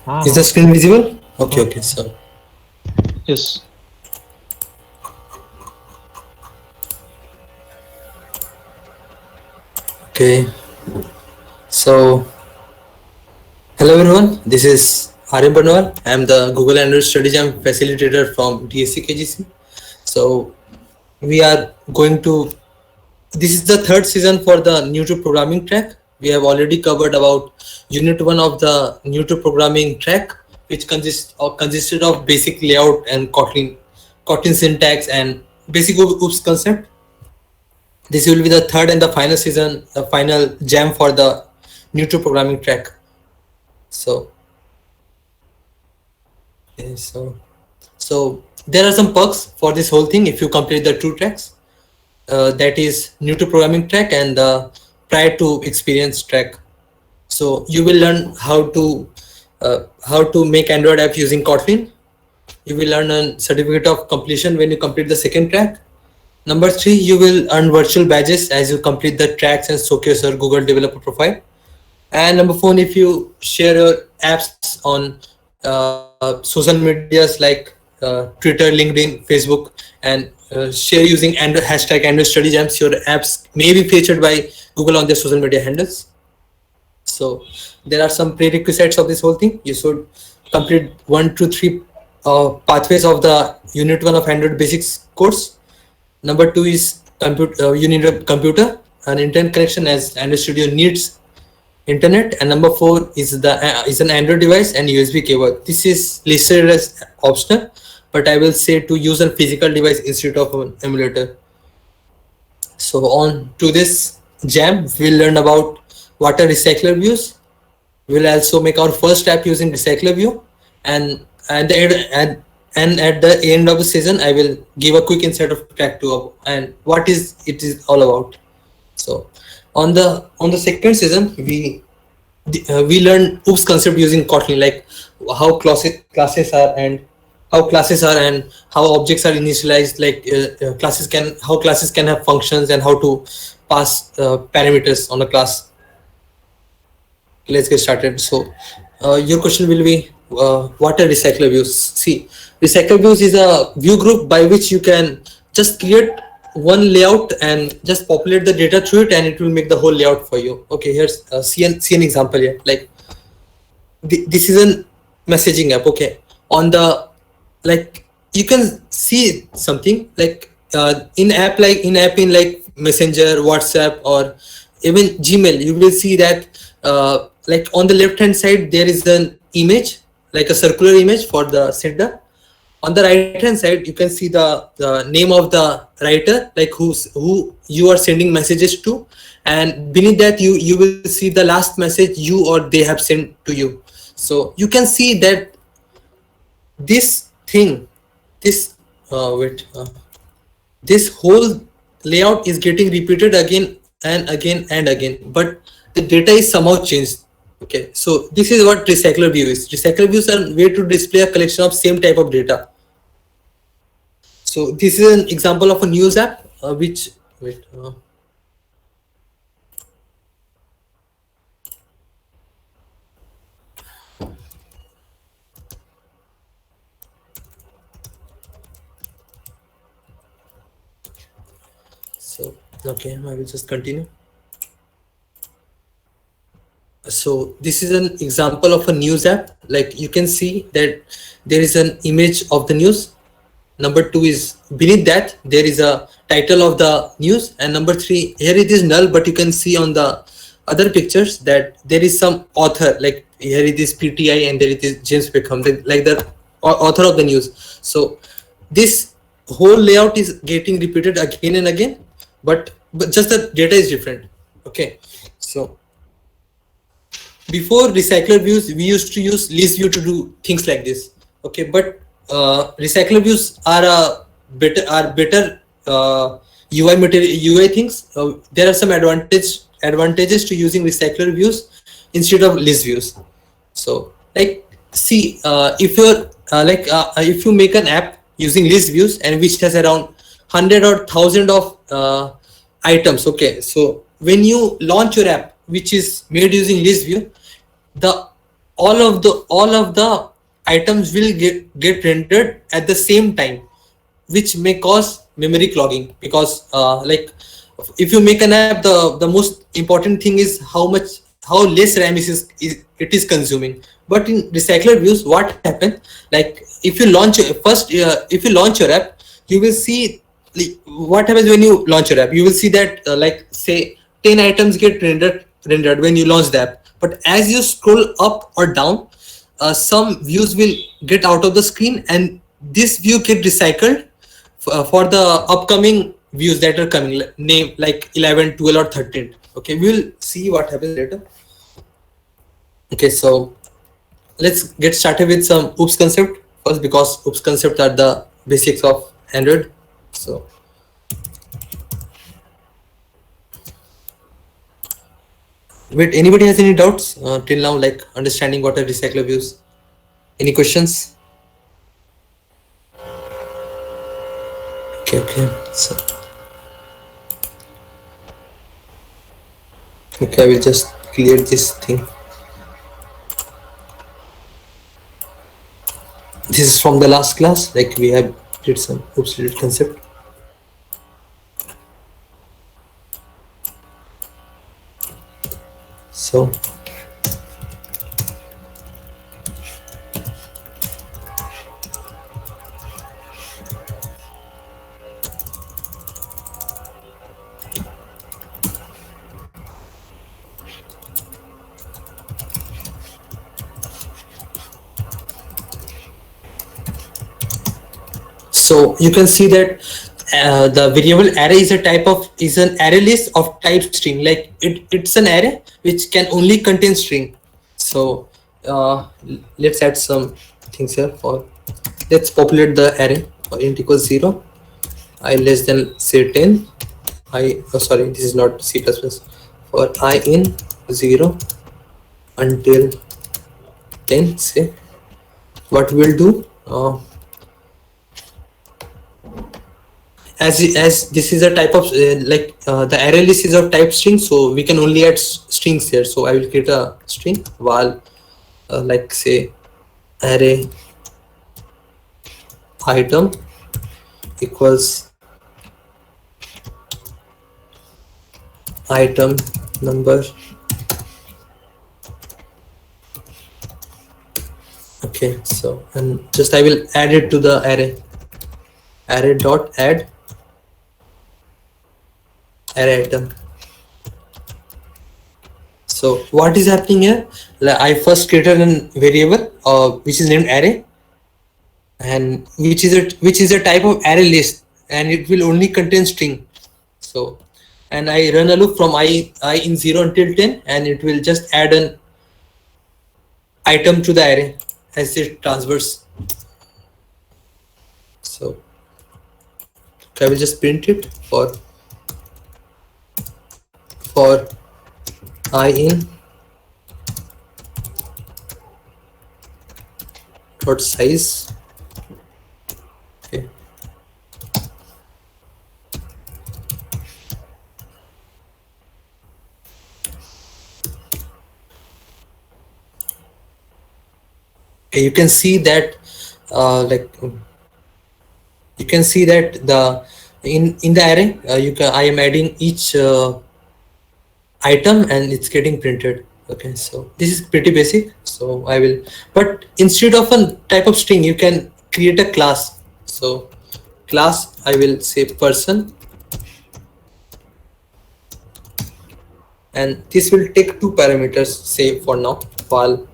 Is the screen visible? Okay, Uh-huh. okay. So Yes. okay. So hello everyone. This is Aryan Barnwal. I am the Google Android Study Jam facilitator from DSC KGC. So we are going to. This is the third season for the new to programming track. We have already covered about unit one of the new to programming track, which consisted of basic layout and Kotlin syntax and basic OOPS concept. This will be the third and the final season, the final jam for the new to programming track. So, okay, so there are some perks for this whole thing if you complete the two tracks. That is new to programming track and the prior to experience track. So you will learn how to make Android app using Kotlin. You will earn a certificate of completion when you complete the second track. Number three, you will earn virtual badges as you complete the tracks and showcase your Google developer profile. And number four, if you share your apps on social medias like Twitter, LinkedIn, Facebook, and share using hashtag Android Study Jams, your apps may be featured by Google on their social media handles. So there are some prerequisites of this whole thing. You should complete 1 to 3 pathways of the Unit 1 of Android Basics course. Number two is you need a computer, an internet connection as Android Studio needs internet, and number four is an Android device and USB cable. This is listed as optional, but I will say to use a physical device instead of an emulator. So on to this jam, we'll learn about what are recycler views. We'll also make our first app using recycler view, and at the end of the season, I will give a quick insight of track 2 and what is it is all about. So on the second season, we learn OOPS concept using Kotlin, like how classes are and how objects are initialized, like how classes can have functions and how to pass parameters on a class. Let's get started. So your question will be what are recycler views? See, recycler views is a view group by which you can just create one layout and just populate the data through it, and it will make the whole layout for you. Okay, here's see an example here. Like this is a messaging app. Okay, on the, like, you can see something like in app in like Messenger, WhatsApp, or even Gmail. You will see that like on the left hand side there is an image, like a circular image for the sender. On the right hand side you can see the name of the writer, like who you are sending messages to, and beneath that you will see the last message you or they have sent to you. So you can see that this thing, this wait this whole layout is getting repeated again and again and again, but the data is somehow changed. Okay, so this is what recycler view is. Recycler views are a way to display a collection of same type of data. So this is an example of a news app which wait so okay, I will just continue. So this is an example of a news app. Like you can see that there is an image of the news. Number two is beneath that there is a title of the news, and number three, here it is null, but you can see on the other pictures that there is some author, like here it is PTI and there it is James Pickham, like the author of the news. So this whole layout is getting repeated again and again, but just the data is different. Okay, so before recycler views we used to use list view to do things like this. Okay, but recycler views are better UI things. There are some advantages to using recycler views instead of list views. So like see, if you make an app using list views and which has around 100 or 1000 of items. Okay, so when you launch your app which is made using list view, the all of the items will get rendered at the same time, which may cause memory clogging. Because like if you make an app, the most important thing is how less RAM it is consuming. But in recycler views, what happens, like if you launch first if you launch your app, you will see like, what happens when you launch your app. You will see that like say 10 items get rendered when you launch the app. But as you scroll up or down, some views will get out of the screen, and this view get recycled for the upcoming views that are coming, name like 11, 12, or 13. Okay, we'll see what happens later. Okay, so let's get started with some oops concept first, because oops concepts are the basics of Android. So wait, anybody has any doubts till now, like understanding what are recycler views? Any questions? Okay, so okay, I will just clear this thing. This is from the last class, like we have did some oops related concept. So so you can see that the variable array is an array list of type string. Like it's an array which can only contain string. So let's add some things here. For let's populate the array for int equals 0, I less than say 10, sorry, this is not C++. For I in 0 until 10, say what we'll do, as this is a type of the array list is of type string, so we can only add strings here. So I will create a string val like say array item equals item number. Okay, so and just I will add it to the array dot add array item. So what is happening here, I first created a variable which is named array, and which is a type of array list, and it will only contain string. So and I run a loop from I in 0 until 10, and it will just add an item to the array as it transfers. So I will just print it for I in dot size. Okay. You can see that you can see that the in the array I am adding each item and it's getting printed. Okay, so this is pretty basic. So I will, but instead of a type of string, you can create a class. So class, I will say person, and this will take 2 parameters, say for now, val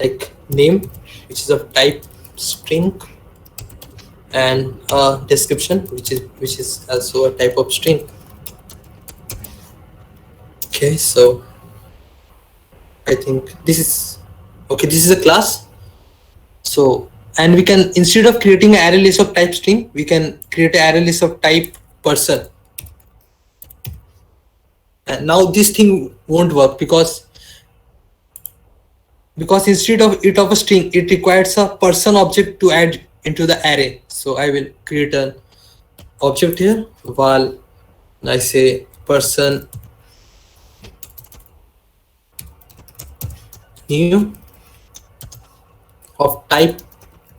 like name, which is of type string, and a description, which is also a type of string. Okay, so I think this is okay. This is a class. So, and we can, instead of creating an array list of type string, we can create an array list of type person. And now this thing won't work because instead of it of a string, it requires a person object to add into the array. So I will create an object here, val, I say person new, of type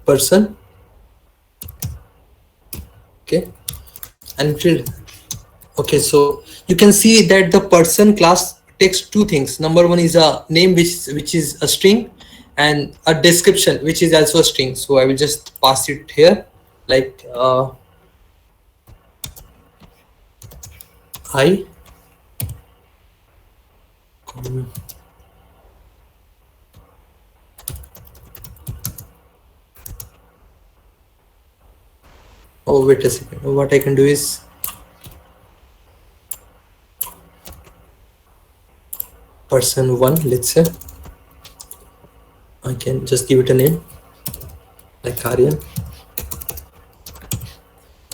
person. Okay, and field. Okay, so you can see that the person class takes two things. Number one is a name which is a string, and a description which is also a string. So I will just pass it here, like I. Oh, wait a second. What I can do is person one. Let's say I can just give it a name like Aryan,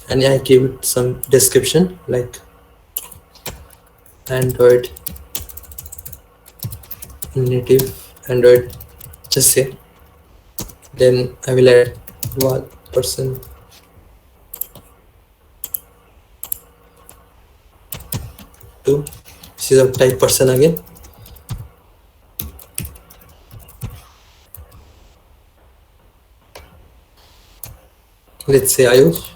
and I give it some description like Android native Android. Just say. Then I will add one person two. This is a type person again. Let's say Ayush.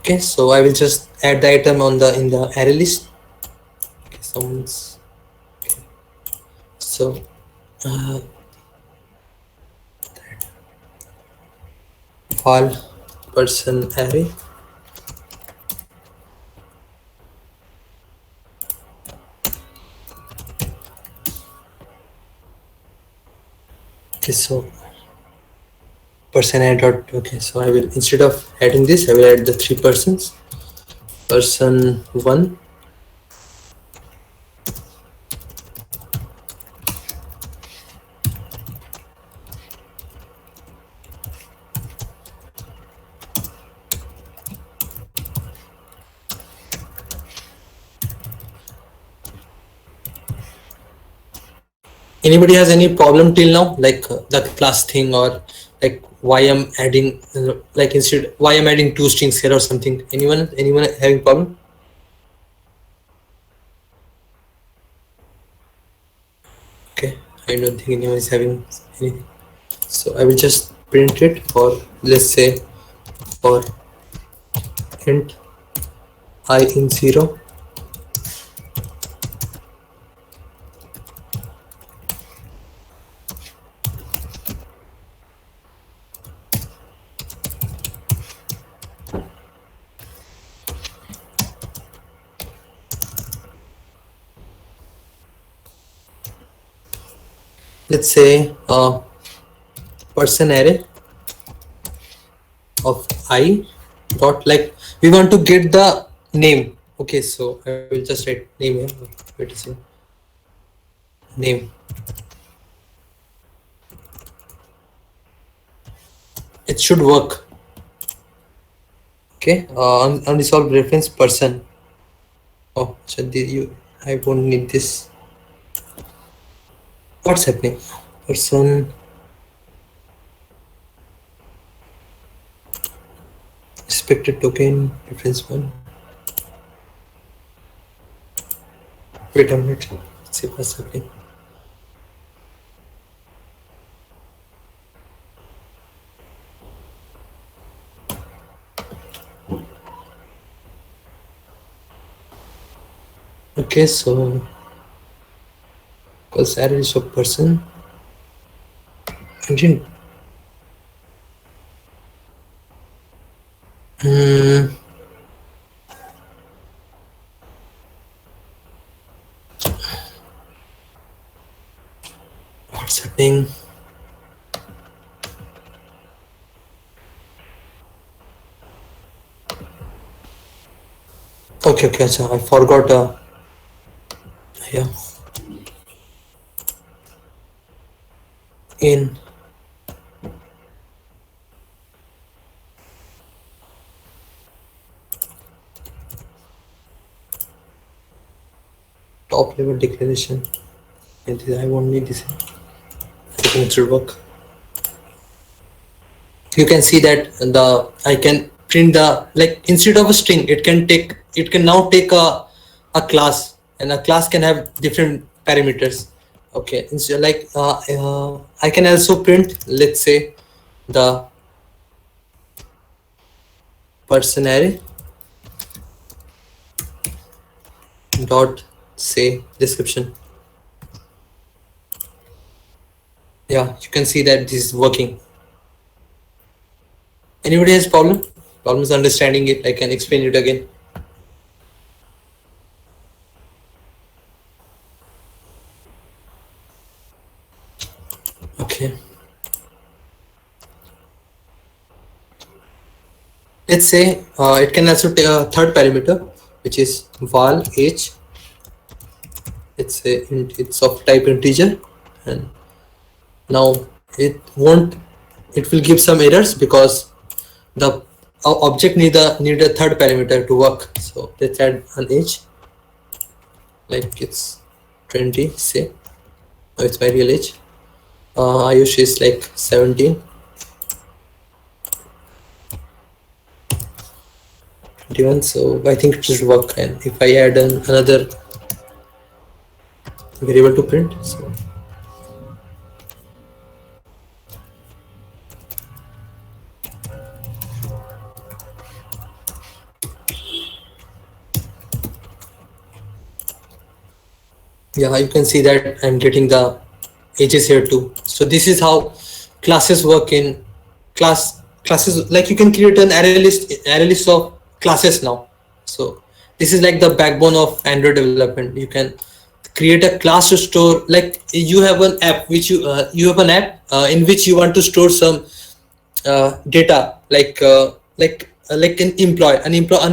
Okay, so I will just add the item on the in the array list. Okay, someone's okay. So all person array. Okay, so person add dot. Okay, so I will, instead of adding this, I will add the three persons. Person one. Anybody has any problem till now, like the class thing, or like why I'm adding like instead why I'm adding two strings here or something? Anyone having problem? Okay, I don't think anyone is having anything. So I will just print it for, let's say, for int I in 0. Let's say person array of I dot, like we want to get the name. Okay, so I will just write name here. Wait a second. Name. It should work. Okay, unresolved reference person. Oh, so I won't need this. What's happening? Person expected token reference one. Wait a minute. Let's see what's happening. Okay, so because array is of person. Engine. What's happening? Okay, so I forgot. Yeah, in top level declaration. I won't need this. I think it should work. You can see that the I can print the, like, instead of a string, it can now take a class, and a class can have different parameters. Okay, instead, like, I can also print, let's say, the person array dot say description. Yeah, you can see that this is working. Anybody has problems understanding it? I can explain it again. Okay, let's say it can also take a third parameter, which is val age. It's of type integer, and now it will give some errors because the object need a third parameter to work. So let's add an age, like it's 20, say. Oh, it's my real age. Ayush is like 17, 21. So I think it should work. And if I add another variable to print, so yeah, you can see that I'm getting the ages here too. So this is how classes work in classes. Like, you can create an array list of classes now. So this is like the backbone of Android development. You can create a class to store, like, you have an app which you have an app in which you want to store some data, like an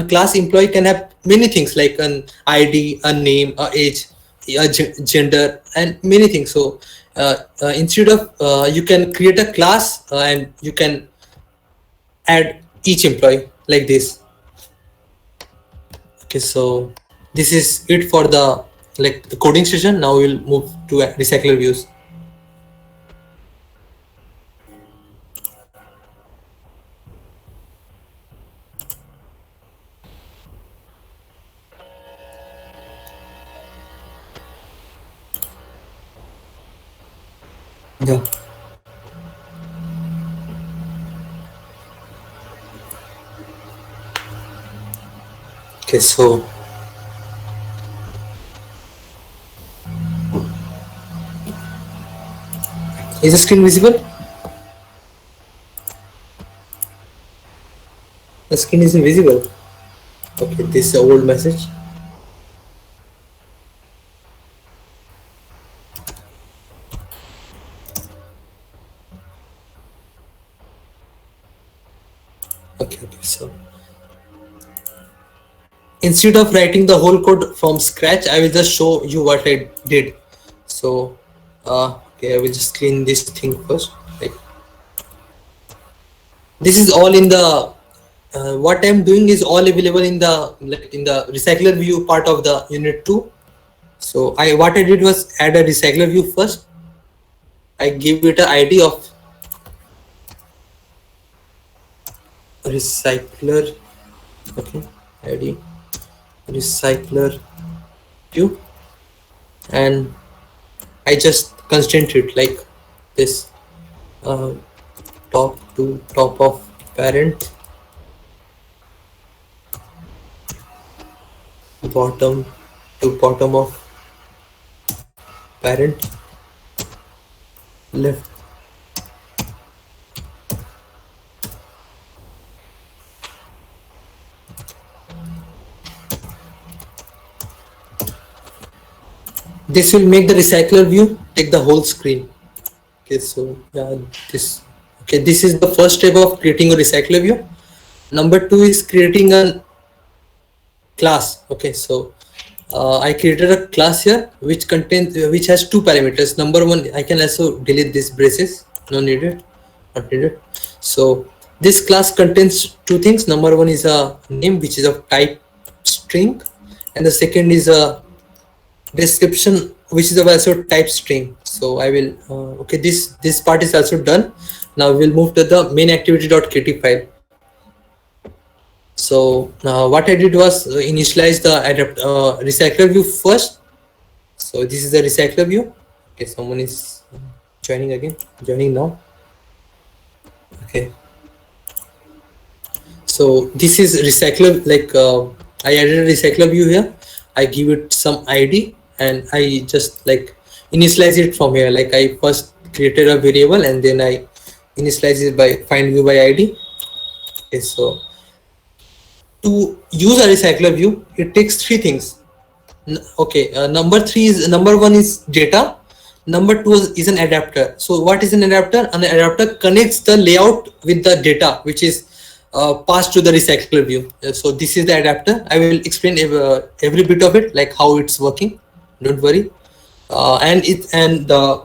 class employee can have many things, like an ID, a name, a age, a gender, and many things. So instead of you can create a class and you can add each employee like this. Okay, so this is it for the, like, the coding session. Now we'll move to recycler views. Yeah. Okay, so is the screen visible? The screen is invisible. Okay, this is the old message. Okay, so instead of writing the whole code from scratch, I will just show you what I did. So okay, I will just clean this thing first. Like, this is all in the what I'm doing is all available in the, like, in the recycler view part of the unit 2. So what I did was add a recycler view first. I give it an ID of recycler. Okay, ID recycler view, and I just constraint it like this, top to top of parent, bottom to bottom of parent, left. This will make the recycler view take the whole screen. Okay, so yeah, this is the first step of creating a recycler view. Number 2 is creating an class. Okay, so I created a class here which contains which has two parameters. Number one, I can also delete these braces, no needed, not needed. So this class contains two things. Number one is a name which is of type string, and the second is a description which is of also type string. So I will okay, this part is also done. Now we'll move to the main activity.kt file. So what I did was initialize the recycler view first. So this is the recycler view. Okay, someone is joining now. Okay, so this is recycler, like I added a recycler view here. I give it some ID and I just like initialize it from here. Like I first created a variable and then I initialize it by find view by ID. Okay, so to use a recycler view, it takes three things. Okay, number one is data. Number two is an adapter. So what is an adapter? An adapter connects the layout with the data which is passed to the recycler view. So this is the adapter. I will explain every bit of it, like how it's working. Don't worry. And the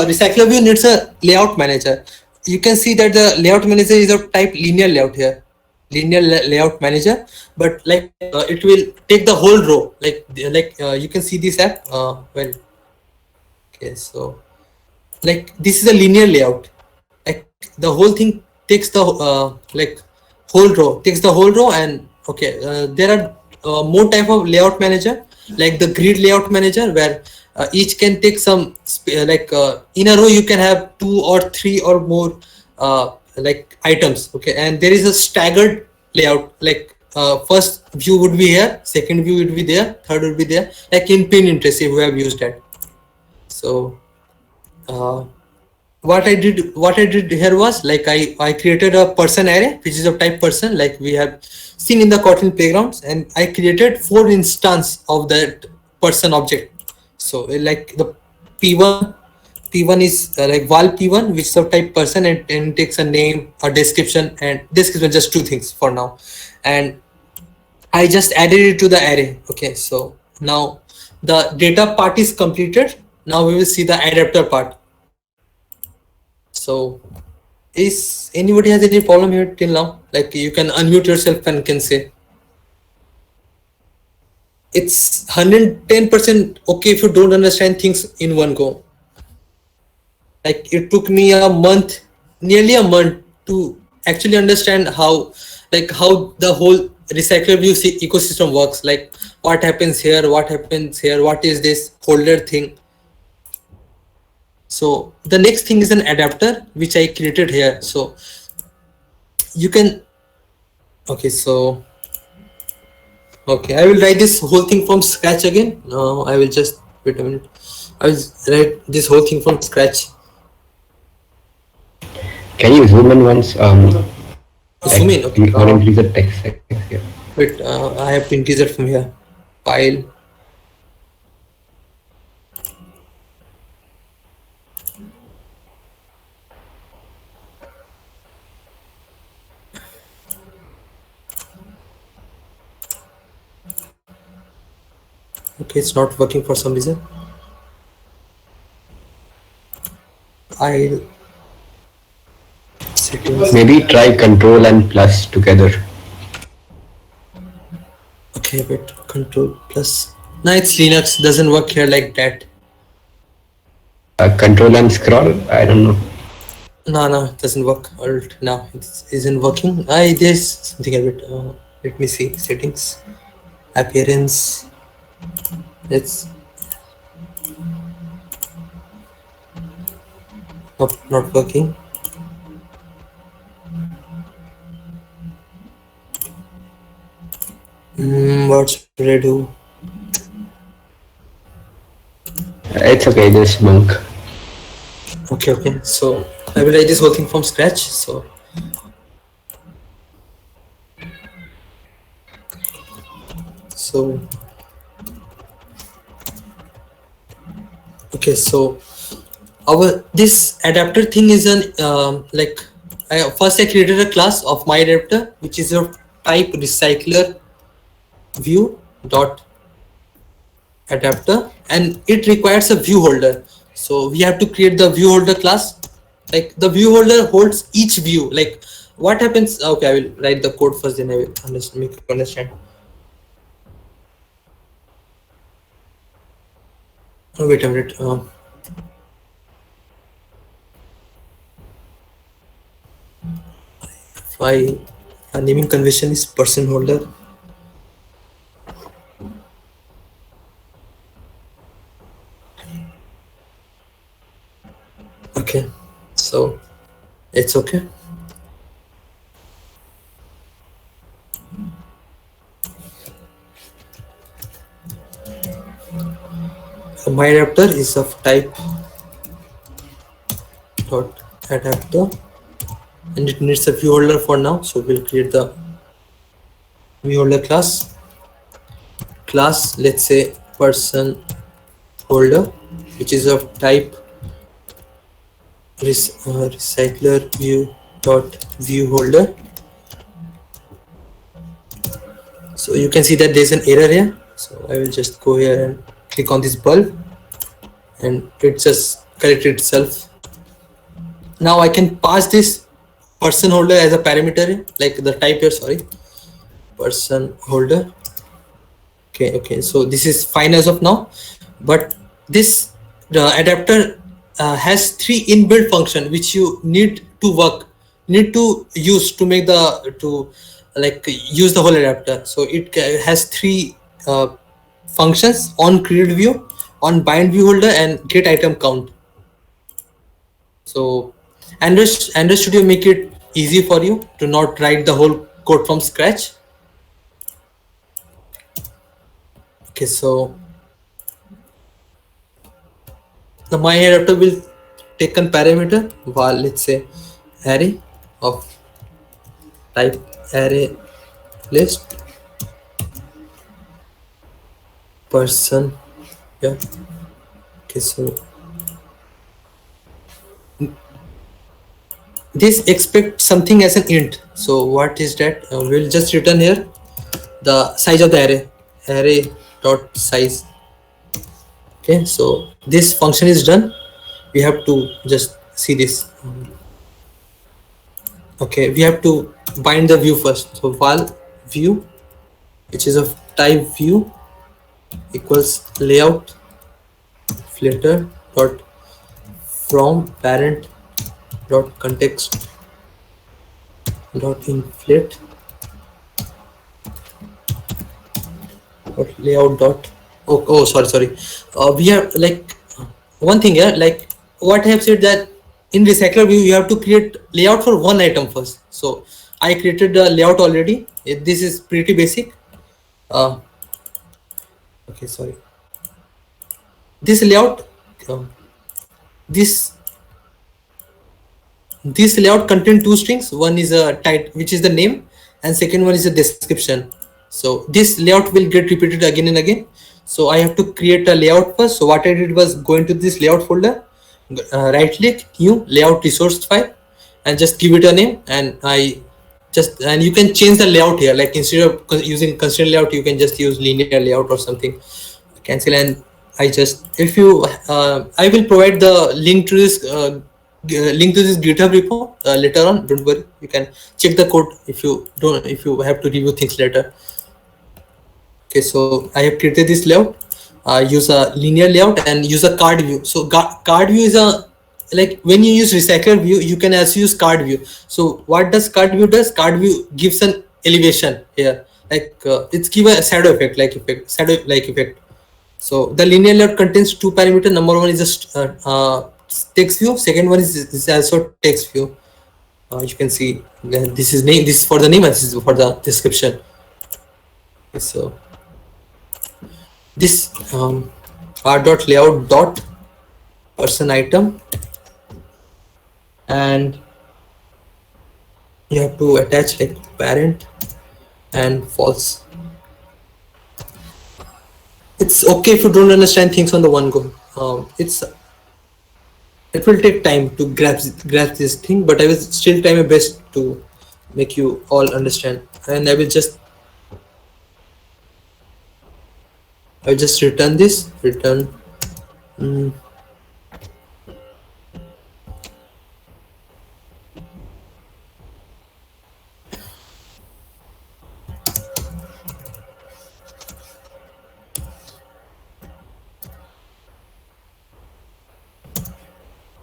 recycler view needs a layout manager. You can see that the layout manager is of type linear layout here. Linear layout manager, but like it will take the whole row, like you can see this app well. Okay, so like this is a linear layout, like the whole thing takes the like whole row, takes the whole row. And okay, there are more type of layout manager, like the grid layout manager, where each can take some like in a row you can have 2 or 3 or more like items. Okay, and there is a staggered layout, like first view would be here, second view would be there, third would be there, like in Pinterest if we have used that. So what I did here was like I created a person array which is of type person, like we have seen in the Kotlin playgrounds, and I created 4 instances of that person object. So like the P1 is like val P1 which is of type person, and takes a name, a description, and description, just 2 things for now. And I just added it to the array. Okay, so now the data part is completed. Now we will see the adapter part. So is anybody has any problem here till now? Like you can unmute yourself and can say. It's 110% okay if you don't understand things in one go. Like it took me a month, nearly a month, to actually understand how the whole recycler view ecosystem works. Like what happens here, what is this holder thing. So the next thing is an adapter which I created here. So you can okay, I will write this whole thing from scratch again. I will just wait a minute. I will write this whole thing from scratch. Can you zoom in once? Zoom in. Okay. Or increase the text size here. Wait, I have to increase it from here. File. Okay, it's not working for some reason. I'll settings. Maybe try Control and plus together. Okay, wait, Control plus. No, it's Linux, doesn't work here like that. Control and scroll. I don't know. No, it doesn't work. Alt, no, it isn't working. There's something a bit. Let me see. Settings, appearance. It's not working. What should I do? It's okay, just monk. Okay. So I will write this whole thing from scratch. So okay, so this adapter thing is an first I created a class of my adapter which is of type recycler view dot adapter, and it requires a view holder. So we have to create the view holder class. Like the view holder holds each view. Like what happens? Okay, I will write the code first, then I will make you understand. Oh, wait a minute. My naming convention is person holder. Okay, so it's okay. So my adapter is of type dot adapter, and it needs a view holder for now. So we'll create the view holder class. Let's say person holder, which is of type recycler view dot view holder. So you can see that there's an error here. So I will just go here and click on this bulb, and it just corrected itself. Now I can pass this person holder as a parameter, like the type here, sorry, person holder. Okay, so this is fine as of now, but this adapter has 3 inbuilt function which you need to use to make use the whole adapter. So it has 3 functions: on create view, on bind view holder, and get item count. So Android Studio make it easy for you to not write the whole code from scratch. Okay, so the my adapter will take a parameter while, let's say, array of type array list person. Yeah. Okay, so this expect something as an int. So what is that? We'll just return here the size of the array dot size. Okay, so this function is done. We have to just see this. Okay, we have to bind the view first. So val view, which is of type view, equals layout flatter dot from parent dot context dot inflate dot layout dot sorry. We have like one thing here, like what I have said, that in recycler view you have to create layout for one item first. So I created the layout already. This is pretty basic. Okay, sorry. This layout, this layout contains 2 strings. One is a title, which is the name, and second one is a description. So this layout will get repeated again and again. So I have to create a layout first. So what I did was go into this layout folder, right click, new layout resource file, and just give it a name. And and you can change the layout here. Like instead of using constraint layout, you can just use linear layout or something. Cancel, and I will provide the link to this GitHub repo later on. Don't worry, you can check the code if you have to review things later. Okay, so I have created this layout. Use a linear layout and use a card view. So card view is like when you use recycler view, you can also use card view. So what does card view does? Card view gives an elevation here, like it's give a shadow effect, effect. So the linear layout contains 2 parameters. Number one is just text view. Second one is also text view. You can see this is name. This is for the name, and this is for the description. Okay, so this dot layout dot person item, and you have to attach like parent and false. It's okay if you don't understand things on the one go. It will take time to grasp this thing, but I will still try my best to make you all understand. And I will just I'll just return this, return mm,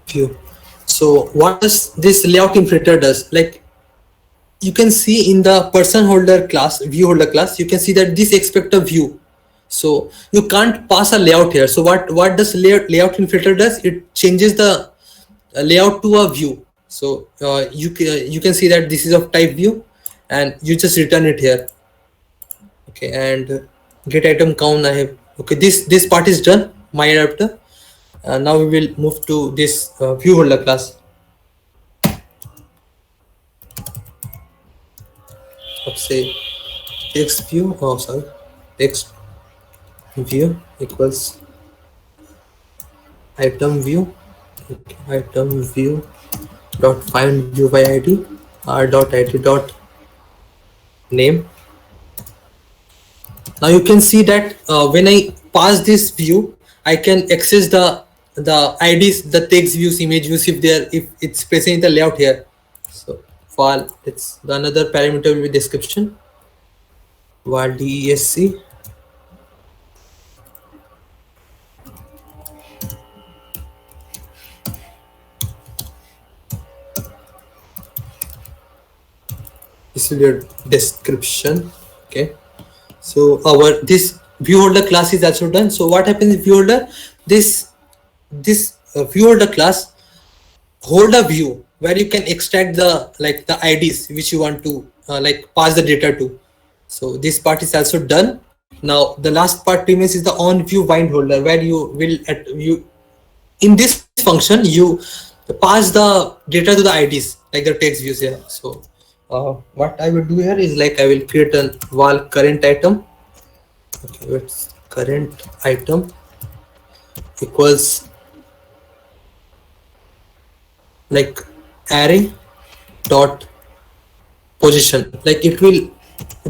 view. So what does this layout inflator does? Like you can see in the person holder class, view holder class, you can see that this expect a view. So you can't pass a layout here. So what does layout inflator does? It changes the layout to a view. So you can see that this is of type view, and you just return it here. Okay, and get item count I have. Okay, this part is done. My adapter. Now we will move to this view holder class. Let's say text view. Oh, sorry, text view equals item view. Okay, item view dot find view by id r dot id dot name. Now you can see that when I pass this view, I can access the IDs, the text views, image views if it's present in the layout here. So while it's the another parameter will be description while desc this will be your description. Okay, so our this view holder class is also done. So what happens in view holder? This view holder class hold a view where you can extract the the IDs which you want to pass the data to. So this part is also done. Now the last part remains is the OnViewbindholder, where you will you in this function you pass the data to the IDs like the text views here. So what I will do here is I will create a val current item. Okay, it's current item equals array dot position. It will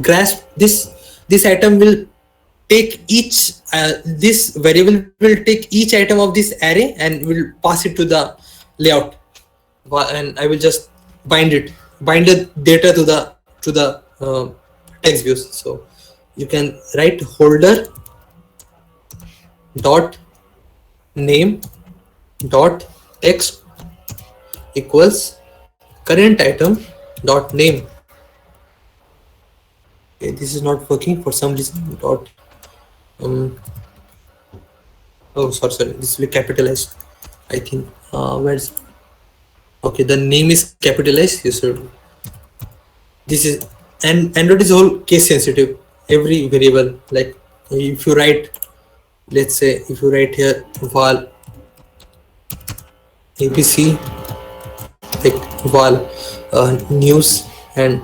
grasp this item will take each this variable will take each item of this array and will pass it to the layout, and I will just bind the data to the text views. So you can write holder dot name dot text equals current item dot name. Okay, this is not working for some reason. Dot oh sorry, this will be capitalized, I think. Where's okay, the name is capitalized. You should this is, and Android is all case sensitive. Every variable, if you write, let's say if you write here val abc val news and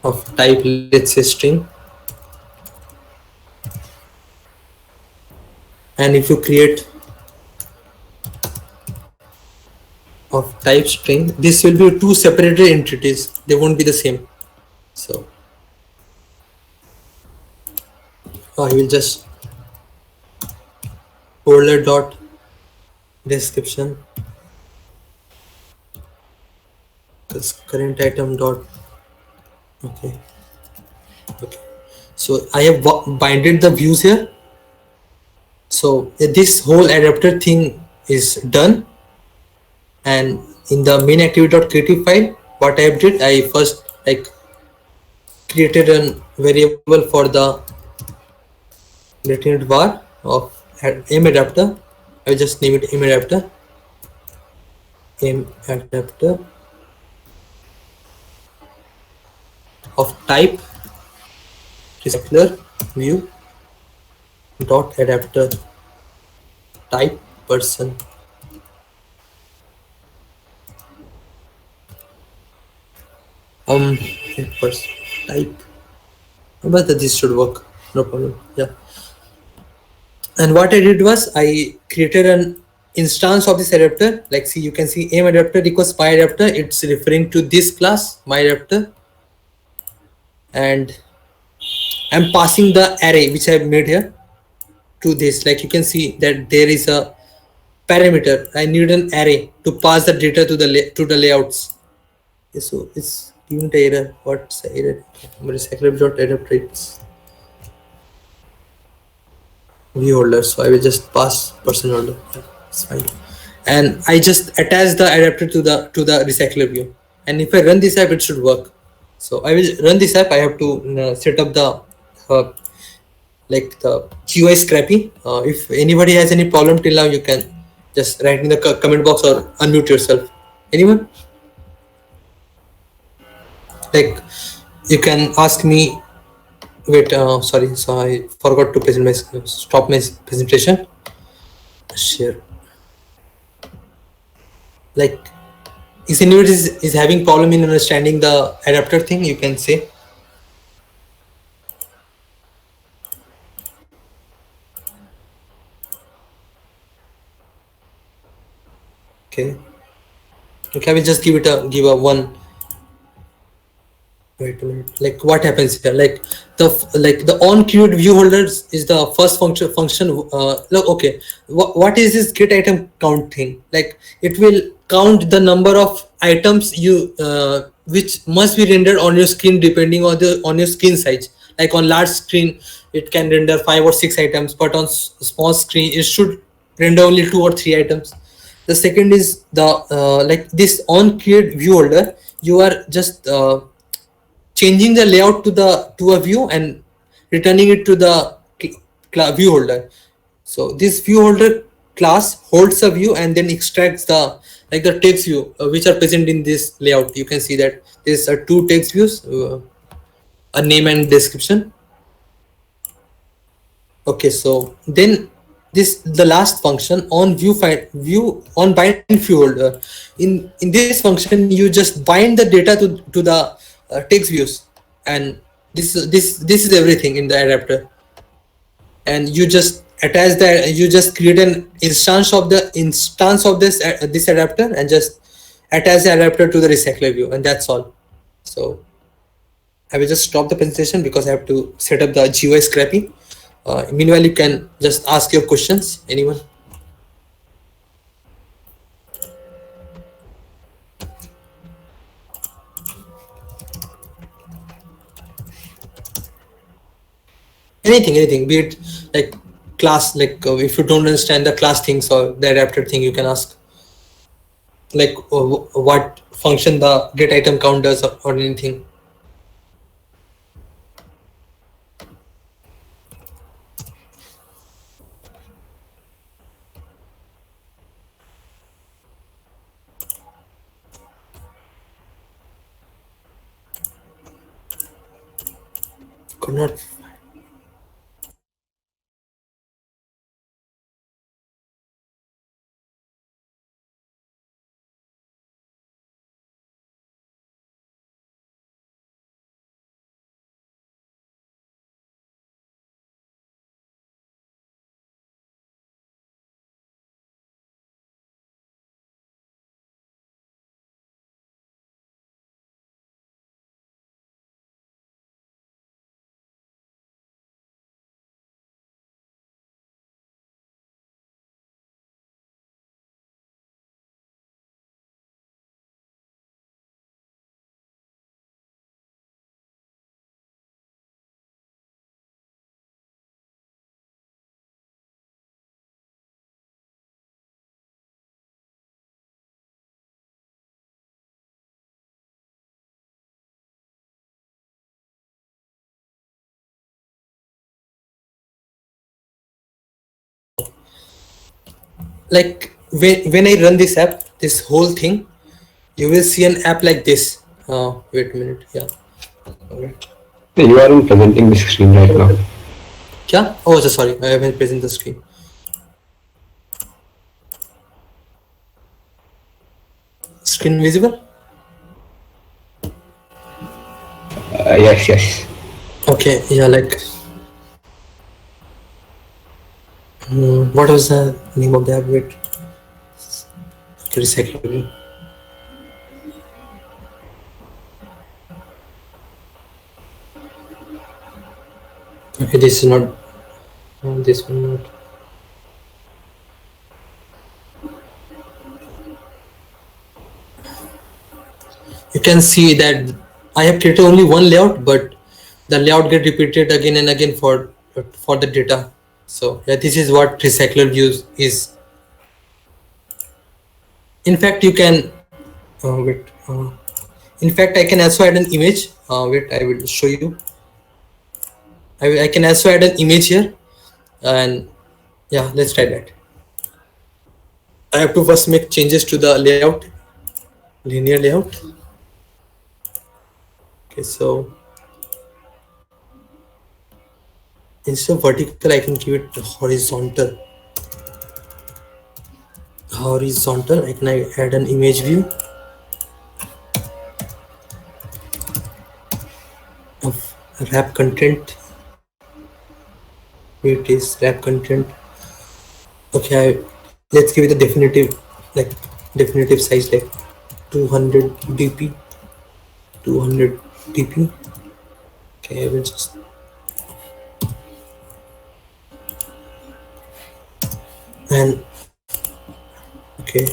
of type, let's say string, and if you create of type string, this will be two separated entities, they won't be the same. So I will just folder dot description this current item dot okay. So I have binded the views here. So this whole adapter thing is done, and in the main activity.creative file, what I did, I first created a variable for the latent var of m adapter. I will just name it m adapter of type recycler view dot adapter type person. Person type, but this should work, no problem. Yeah, and what I did was I created an instance of this adapter. See, you can see m adapter equals my adapter. It's referring to this class my adapter, and I'm passing the array which I've made here to this. Like you can see that there is a parameter. I need an array to pass the data to the layouts. Okay, so it's giving the error. What's the error? Recyclable.adapter. It's Viewholder. So I will just pass person holder. Yeah, it's fine. And I just attach the adapter to the recycler view. And if I run this app, it should work. So I will run this app. I have to set up the uh, like the GUI scrappy. If anybody has any problem till now, you can just write in the comment box or unmute yourself. Anyone? Like you can ask me. Wait, sorry. So I forgot to present my stop my presentation. Share. Like, if anybody is having problem in understanding the adapter thing, you can say. Okay. Okay, I will just give a one. Wait a minute. Like what happens here? Like the on queued view holders is the first function. Look, okay. What is this get item count thing? Like it will count the number of items you which must be rendered on your screen depending on your screen size. Like on large screen, it can render 5 or 6 items, but on small screen, it should render only 2 or 3 items. The second is the like this on queued view holder. You are just changing the layout to a view and returning it to the view holder. So this view holder class holds a view and then extracts the like the text view which are present in this layout. You can see that there's two text views, a name and description. Okay, so then this the last function on view on bind view holder. In this function, you just bind the data to the text views, and this is everything in the adapter. And you just attach that. You just create an instance of this adapter and just attach the adapter to the recycler view, and that's all. So I will just stop the presentation because I have to set up the GUI scrappy. Meanwhile, you can just ask your questions. Anyone? Anything. Be it like class, like if you don't understand the class things or the adapter thing, you can ask. Like what function the get item count does or anything. Could not. Like when I run this app, this whole thing, you will see an app like this. Wait a minute. Yeah. Alright. You aren't presenting the screen right now. Yeah. Oh, so sorry. I haven't present the screen. Screen visible? Yes. Okay. Yeah. Like. What was the name of the app? Wait. Recycle. Okay, this is not this one not. You can see that I have created only one layout, but the layout get repeated again and again for the data. So yeah, this is what recycler views is. In fact, you can wait. In fact, I can also add an image. Wait, I will show you. I can also add an image here, and yeah, let's try that. I have to first make changes to the layout, linear layout. Okay, so instead of vertical, I can give it horizontal. Horizontal. I can add an image view of wrap content. It is wrap content. Okay, let's give it a definitive size like 200 dp. 200 dp. Okay, I will just and okay,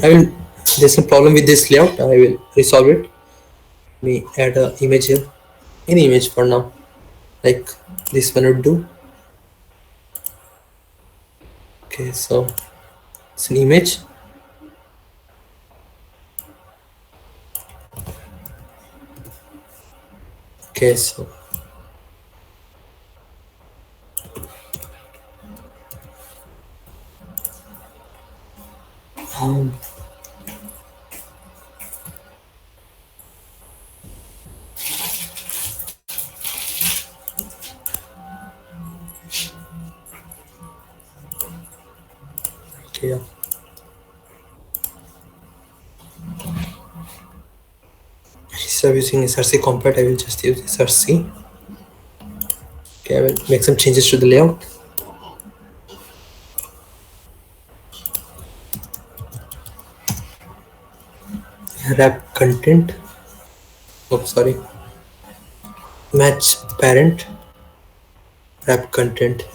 I will. There's a problem with this layout. I will resolve it. Let me add a image here. Any image for now, like this one would do. Okay, so it's an image. Okay, so okay, yeah. So using src compat, I will just use src. Okay, I will make some changes to the layout. Wrap content. Oh, sorry. Match parent. Wrap content.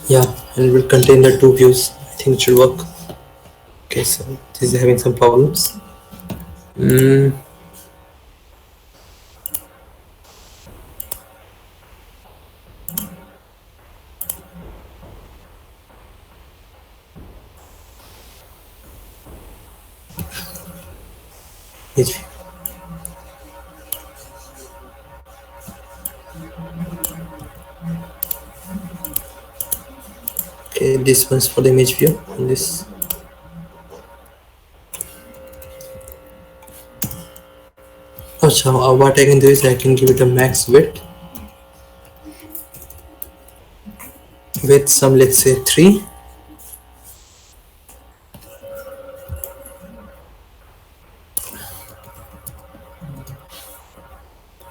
Yeah, and it will contain the two views. I think it should work. Okay, so this is having some problems. Okay, this one's for the image view, and this. So what I can do is I can give it a max width with some, let's say 3.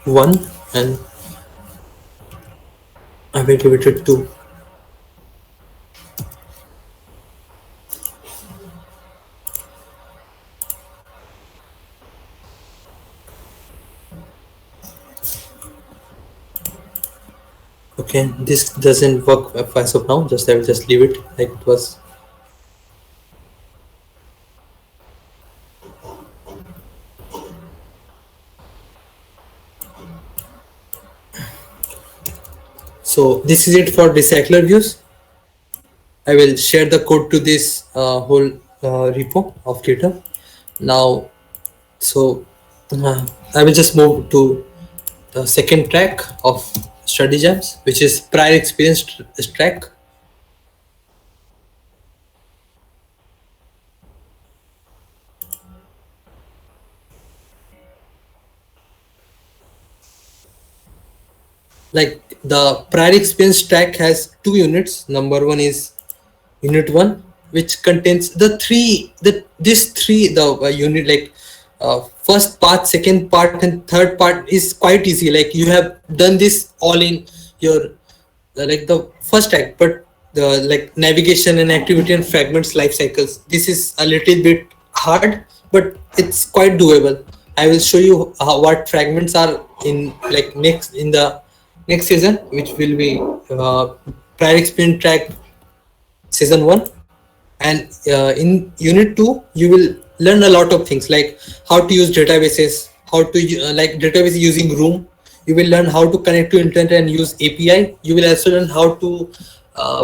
One, and I will give it a 2. Okay, this doesn't work as of now. I will just leave it like it was. So this is it for recycler views. I will share the code to this whole repo of GitHub. Now, so I will just move to the second track of study jams, which is prior experience track. Like the prior experience track has 2 units. Number one is unit 1, which contains the unit, like first part, second part, and third part is quite easy. Like you have done this all in your like the first track, but the like navigation and activity and fragments life cycles, this is a little bit hard, but it's quite doable. I will show you what fragments are in like in the next season, which will be prior experience track season 1. And in unit 2 you will learn a lot of things like how to use databases, how to like database using room. You will learn how to connect to internet and use API. You will also learn how to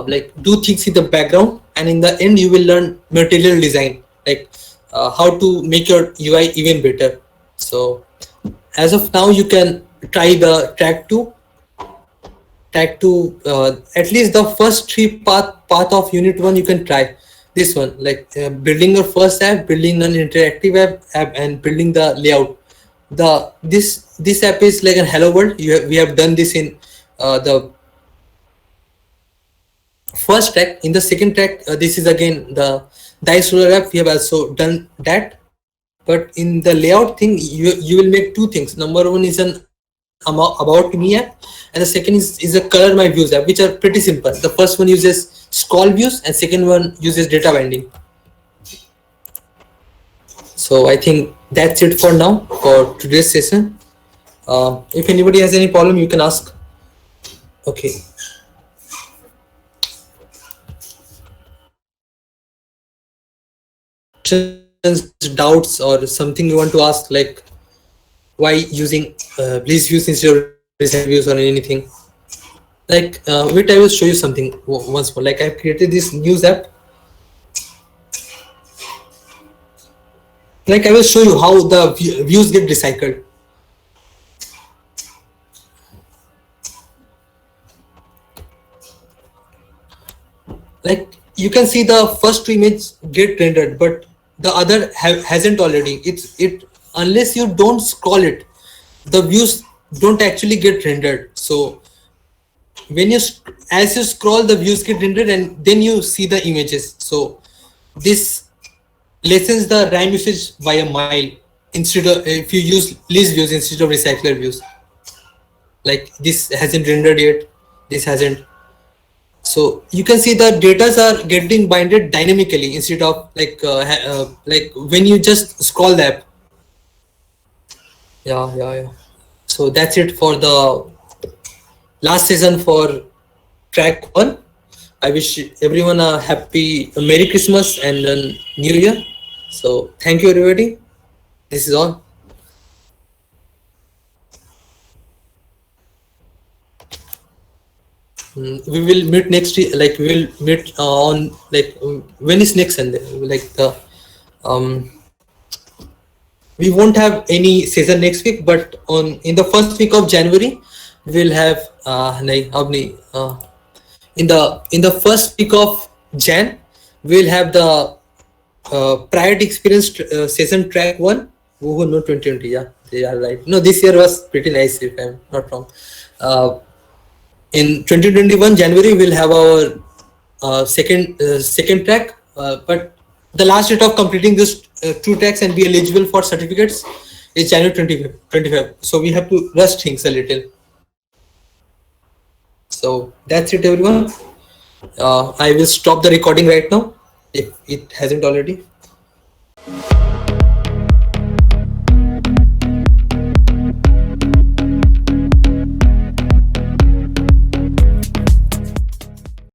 like do things in the background, and in the end you will learn material design, like how to make your UI even better. So as of now you can try the track 2, at least the first 3 path of unit 1 you can try. This one, like building your first app, building an interactive app, and building the layout. This app is like a hello world. We have done this in the first track. In the second track, this is again the dice roller app. We have also done that, but in the layout thing, you will make 2 things. Number 1 is an about me app, and the second is a color my views app, which are pretty simple. The first one uses scroll views, and second one uses data binding. So I think that's it for now for today's session. If anybody has any problem, you can ask. Okay. Doubts or something you want to ask, like why using Bliss views instead of Reset views or anything. Like wait, I will show you something once more. Like I've created this news app. Like I will show you how the views get recycled. Like you can see the first 2 images get rendered, but the other hasn't already. It unless you don't scroll it, the views don't actually get rendered. So when as you scroll, the views get rendered, and then you see the images. So this lessens the RAM usage by a mile instead of if you use list views instead of recycler views. Like this hasn't rendered yet, this hasn't. So you can see the datas are getting binded dynamically instead of like when you just scroll the app. Yeah. So that's it for the last season for track 1. I wish everyone a happy Merry Christmas and a New Year. So thank you everybody. This is all. We will meet next week. Like we will meet on like when is next Sunday? Like the we won't have any season next week, but in the first week of January we'll have in the first week of Jan we'll have the prior experience season track 1. Oh no, 2020. Yeah, they are right. No, this year was pretty nice if I'm not wrong. In 2021 January we'll have our second track, but the last date of completing this 2 tracks and be eligible for certificates is January 25. So we have to rush things a little. So that's it everyone. I will stop the recording right now if it hasn't already.